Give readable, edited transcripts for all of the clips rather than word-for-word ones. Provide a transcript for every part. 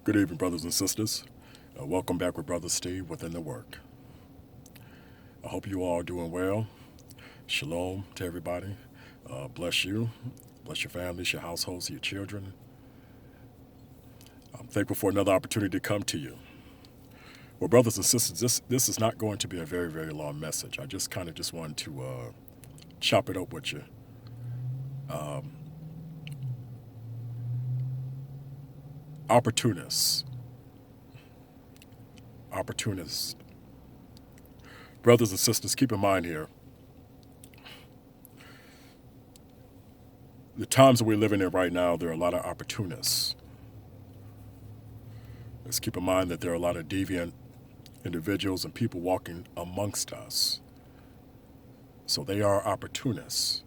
Good evening, brothers and sisters. Welcome back with Brother Steve within the work. I hope you all are doing well. Shalom to everybody. Bless you. Bless your families, your households, your children. I'm thankful for another opportunity to come to you. Well, brothers and sisters, this is not going to be a very, very long message. I just kind of just wanted to chop it up with you. Um, opportunists. Opportunists. Brothers and sisters, keep in mind here, the times that we're living in right now, there are a lot of opportunists. Let's keep in mind that there are a lot of deviant individuals and people walking amongst us. So they are opportunists.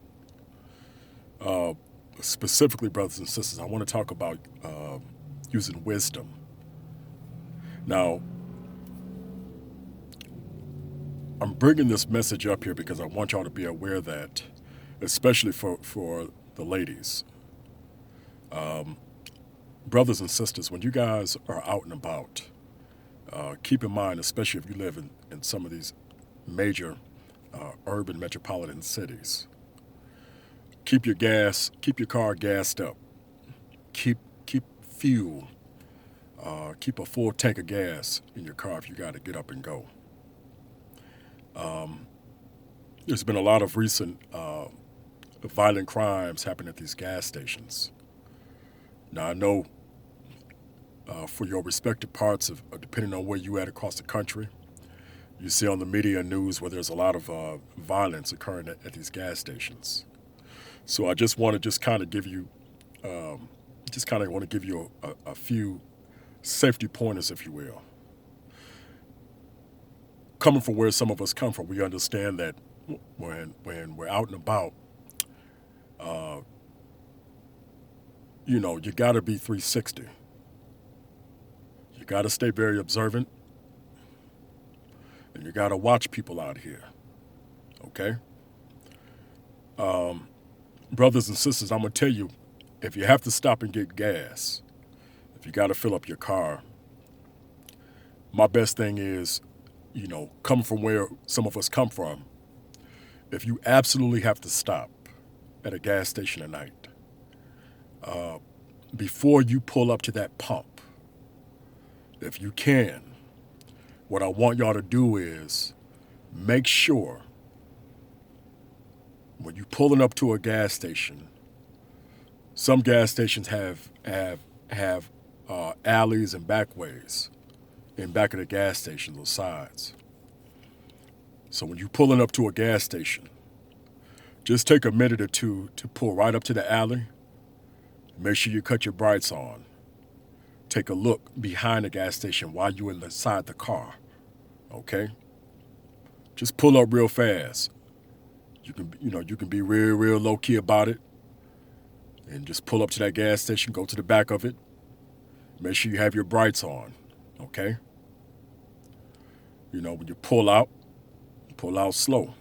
Specifically, brothers and sisters, I want to talk about using wisdom. Now, I'm bringing this message up here because I want y'all to be aware that, especially for the ladies, brothers and sisters, when you guys are out and about, keep in mind, especially if you live in some of these major urban metropolitan cities, keep your car gassed up. Keep fuel. Keep a full tank of gas in your car if you got to get up and go. There's been a lot of recent violent crimes happen at these gas stations. Now I know for your respective parts of depending on where you at across the country, you see on the media and news where there's a lot of violence occurring at these gas stations. So I just want to just kind of give you, a few safety pointers, if you will. Coming from where some of us come from, we understand that when we're out and about, you got to be 360. You got to stay very observant, and you got to watch people out here. Okay, brothers and sisters, I'm gonna tell you, if you have to stop and get gas, if you got to fill up your car, my best thing is, come from where some of us come from. If you absolutely have to stop at a gas station at night, before you pull up to that pump, if you can, what I want y'all to do is make sure when you're pulling up to a gas station, some gas stations have alleys and backways in back of the gas stations or sides. So when you're pulling up to a gas station, just take a minute or two to pull right up to the alley. Make sure you cut your brights on. Take a look behind the gas station while you're inside the car. Okay? Just pull up real fast. You can be real low key about it, and just pull up to that gas station. Go to the back of it. Make sure you have your brights on. Okay? When you pull out slow.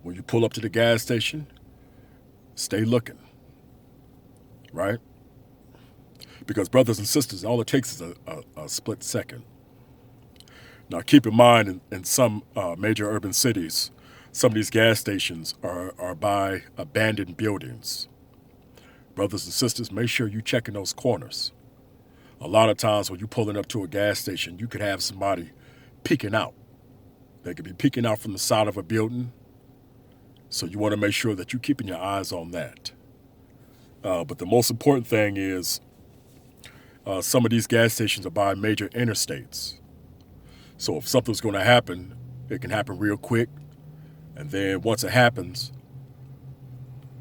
When you pull up to the gas station, stay looking. Right? Because brothers and sisters, all it takes is a split second. Now keep in mind, in some major urban cities, some of these gas stations are by abandoned buildings. Brothers and sisters, make sure you check in those corners. A lot of times when you're pulling up to a gas station, you could have somebody peeking out. They could be peeking out from the side of a building. So you want to make sure that you're keeping your eyes on that. But the most important thing is some of these gas stations are by major interstates. So if something's going to happen, it can happen real quick. And then once it happens,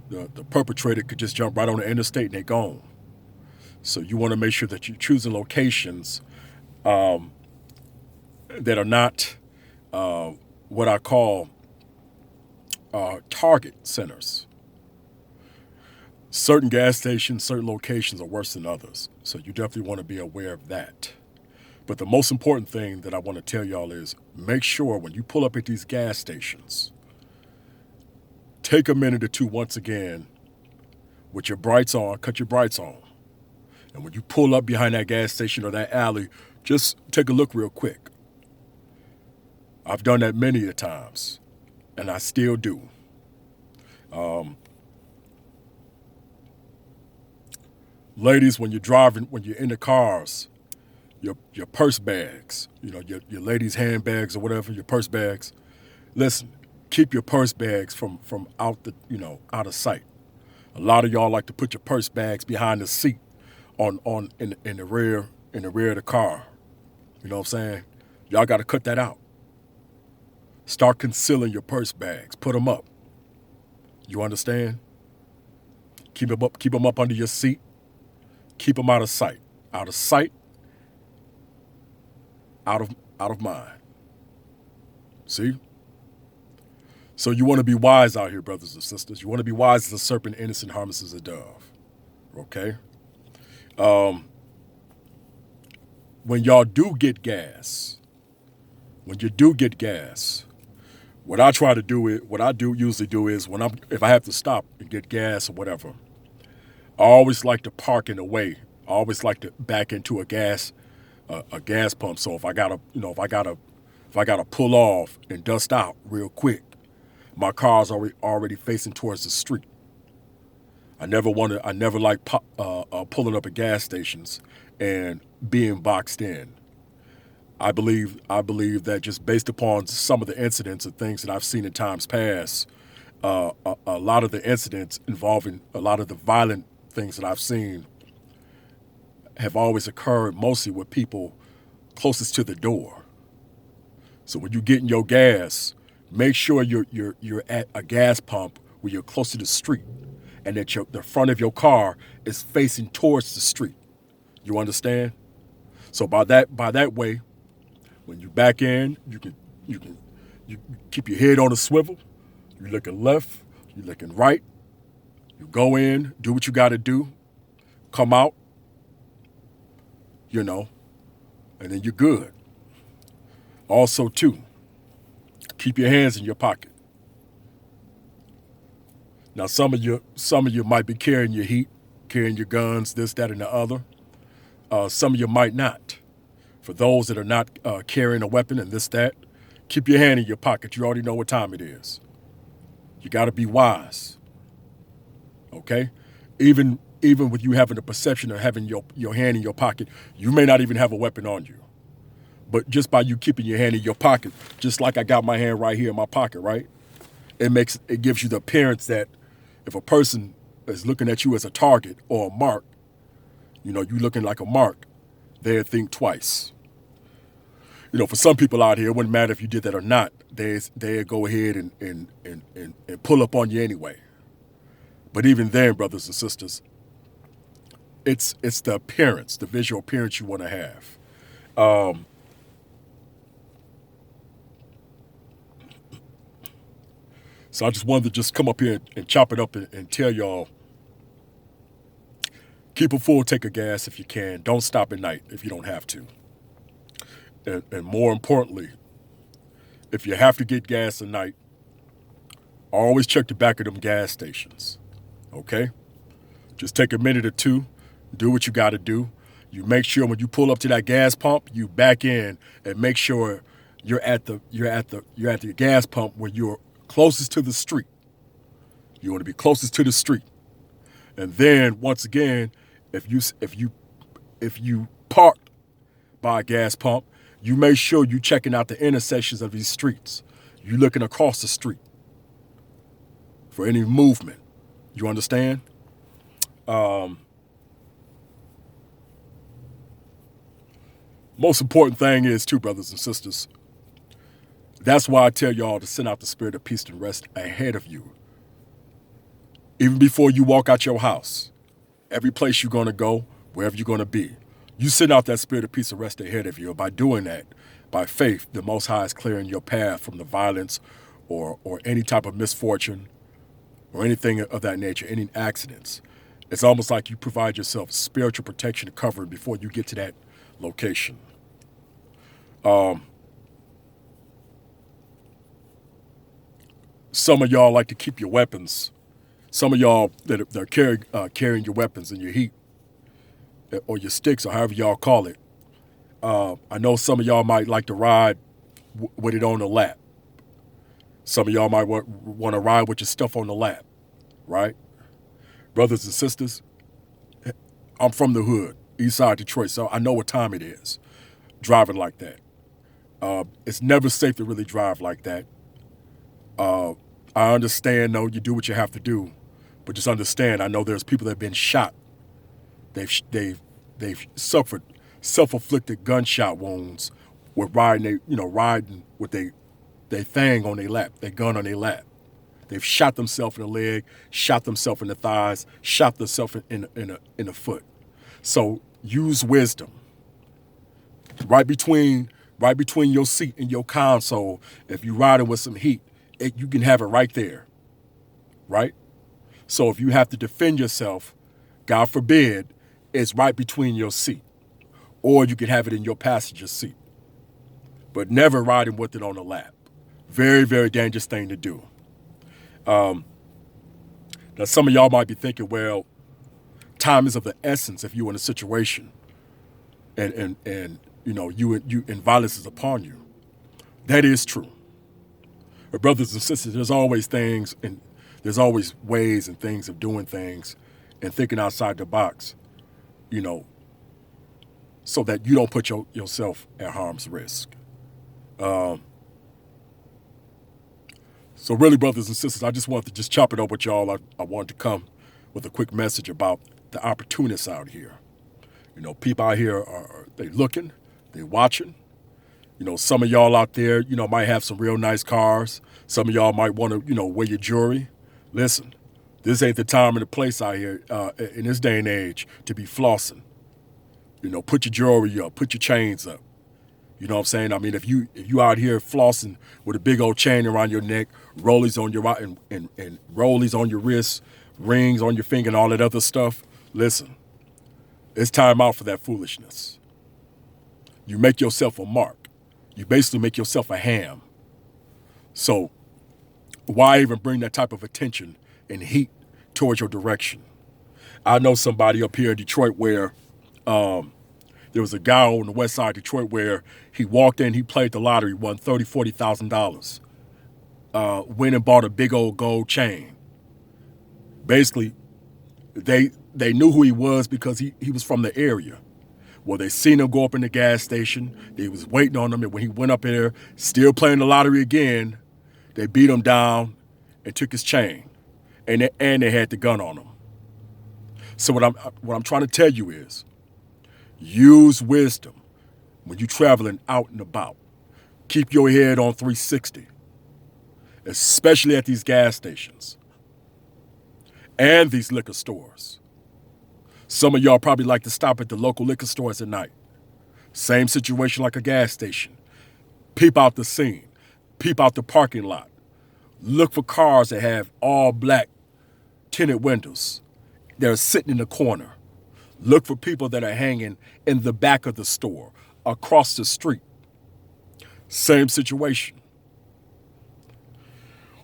the perpetrator could just jump right on the interstate and they're gone. So you want to make sure that you're choosing locations that are not what I call target centers. Certain gas stations, certain locations are worse than others. So you definitely want to be aware of that. But the most important thing that I want to tell y'all is make sure when you pull up at these gas stations, take a minute or two once again with your brights on, cut your brights on. And when you pull up behind that gas station or that alley, just take a look real quick. I've done that many a times, and I still do. Ladies, when you're driving, when you're in the cars, your purse bags, your ladies' handbags or whatever, your purse bags. Listen, keep your purse bags from out of sight. A lot of y'all like to put your purse bags behind the seat in the rear of the car. You know what I'm saying? Y'all got to cut that out. Start concealing your purse bags. Put them up. You understand? Keep them up under your seat. Keep them out of sight. Out of sight. Out of mind. See? So you want to be wise out here, brothers and sisters. You want to be wise as a serpent, innocent, harmless as a dove. Okay? When y'all do get gas, what I usually do is if I have to stop and get gas or whatever, I always like to park in a way. I always like to back into a gas pump. So if I gotta pull off and dust out real quick, my car's already facing towards the street. I never like pulling up at gas stations and being boxed in. I believe that just based upon some of the incidents and things that I've seen in times past, a lot of the incidents involving a lot of the violent things that I've seen have always occurred mostly with people closest to the door. So when you get in your gas, make sure you're at a gas pump where you're close to the street, and that the front of your car is facing towards the street. You understand? So by that way, when you back in, you keep your head on a swivel. You're looking left. You're looking right. You go in, do what you got to do, come out, and then you're good. Also, too, keep your hands in your pocket. Now, some of you might be carrying your heat, carrying your guns, this, that, and the other. Some of you might not. For those that are not carrying a weapon and this, that, keep your hand in your pocket. You already know what time it is. You got to be wise. Okay? Even with you having the perception of having your hand in your pocket, you may not even have a weapon on you. But just by you keeping your hand in your pocket, just like I got my hand right here in my pocket, right? It gives you the appearance that if a person is looking at you as a target or a mark, you looking like a mark, they'll think twice. For some people out here, it wouldn't matter if you did that or not. They'd go ahead and pull up on you anyway. But even then, brothers and sisters, it's the appearance, the visual appearance you want to have. So I just wanted to just come up here and chop it up and tell y'all, keep a full tank of gas if you can. Don't stop at night if you don't have to. And more importantly, if you have to get gas at night, always check the back of them gas stations. Okay? Just take a minute or two, do what you got to do. You make sure when you pull up to that gas pump, you back in and make sure you're at the gas pump where you're closest to the street. You want to be closest to the street. And then once again, if you parked by a gas pump, you make sure you're checking out the intersections of these streets. You're looking across the street for any movement. You understand? Most important thing is, too, brothers and sisters, that's why I tell y'all to send out the spirit of peace and rest ahead of you. Even before you walk out your house, every place you're going to go, wherever you're going to be, you send out that spirit of peace and rest ahead of you. By doing that, by faith, the Most High is clearing your path from the violence or any type of misfortune or anything of that nature, any accidents. It's almost like you provide yourself spiritual protection and covering before you get to that location. Some of y'all like to keep your weapons. Some of y'all that are carrying your weapons and your heat, or your sticks, or however y'all call it. I know some of y'all might like to ride with it on the lap. Some of y'all might want to ride with your stuff on the lap, right? Brothers and sisters, I'm from the hood, east side Detroit, so I know what time it is driving like that. It's never safe to really drive like that. I understand, though, you do what you have to do, but just understand, I know there's people that have been shot. They've suffered self-inflicted gunshot wounds with riding with their thing on their lap, their gun on their lap. They've shot themselves in the leg, shot themselves in the thighs, shot themselves in the foot. So use wisdom. Right between your seat and your console, if you're riding with some heat, you can have it right there, right? So if you have to defend yourself, God forbid, it's right between your seat. Or you can have it in your passenger seat. But never riding with it on the lap. Very, very dangerous thing to do. Now, some of y'all might be thinking, well, time is of the essence if you're in a situation and and violence is upon you. That is true. But brothers and sisters, there's always things and there's always ways and things of doing things and thinking outside the box, so that you don't put yourself at harm's risk. So really, brothers and sisters, I just wanted to chop it up with y'all. I wanted to come with a quick message about the opportunists out here. People out here they looking, they watching. Some of y'all out there, might have some real nice cars. Some of y'all might want to, wear your jewelry. Listen, this ain't the time and the place out here in this day and age to be flossing. Put your jewelry up, put your chains up. You know what I'm saying? I mean, if you out here flossing with a big old chain around your neck, rollies on your and rollies on your wrists, rings on your finger, and all that other stuff, listen, it's time out for that foolishness. You make yourself a mark. You basically make yourself a ham. So why even bring that type of attention and heat towards your direction? I know somebody up here in Detroit where there was a guy on the west side of Detroit where he walked in, he played the lottery, won $30,000, $40,000. Went and bought a big old gold chain. Basically, they knew who he was because he was from the area. Well, they seen him go up in the gas station. They was waiting on him, and when he went up there, still playing the lottery again, they beat him down and took his chain, and they had the gun on him. So what I'm trying to tell you is, use wisdom when you're traveling out and about. Keep your head on 360, especially at these gas stations and these liquor stores. Some of y'all probably like to stop at the local liquor stores at night. Same situation like a gas station. Peep out the scene. Peep out the parking lot. Look for cars that have all black tinted windows. They're sitting in the corner. Look for people that are hanging in the back of the store, across the street. Same situation.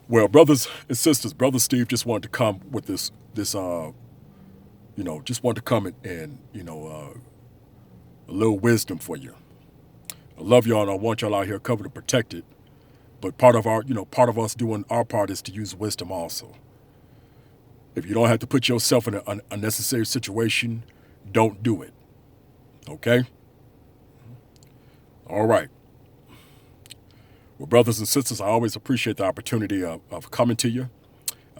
Well, brothers and sisters, Brother Steve just wanted to come with this just wanted to come and a little wisdom for you. I love y'all and I want y'all out here covered and protected. But part of us doing our part is to use wisdom also. If you don't have to put yourself in an unnecessary situation, don't do it. Okay? All right. Well, brothers and sisters, I always appreciate the opportunity of coming to you.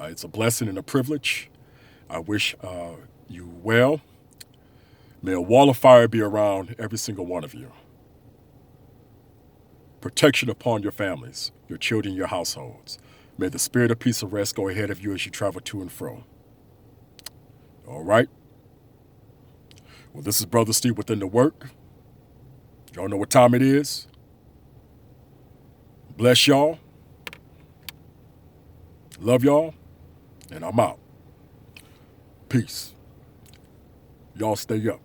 It's a blessing and a privilege. I wish you well. May a wall of fire be around every single one of you. Protection upon your families, your children, your households. May the spirit of peace and rest go ahead of you as you travel to and fro. All right? Well, this is Brother Steve within the work. Y'all know what time it is. Bless y'all. Love y'all. And I'm out. Peace. Y'all stay up.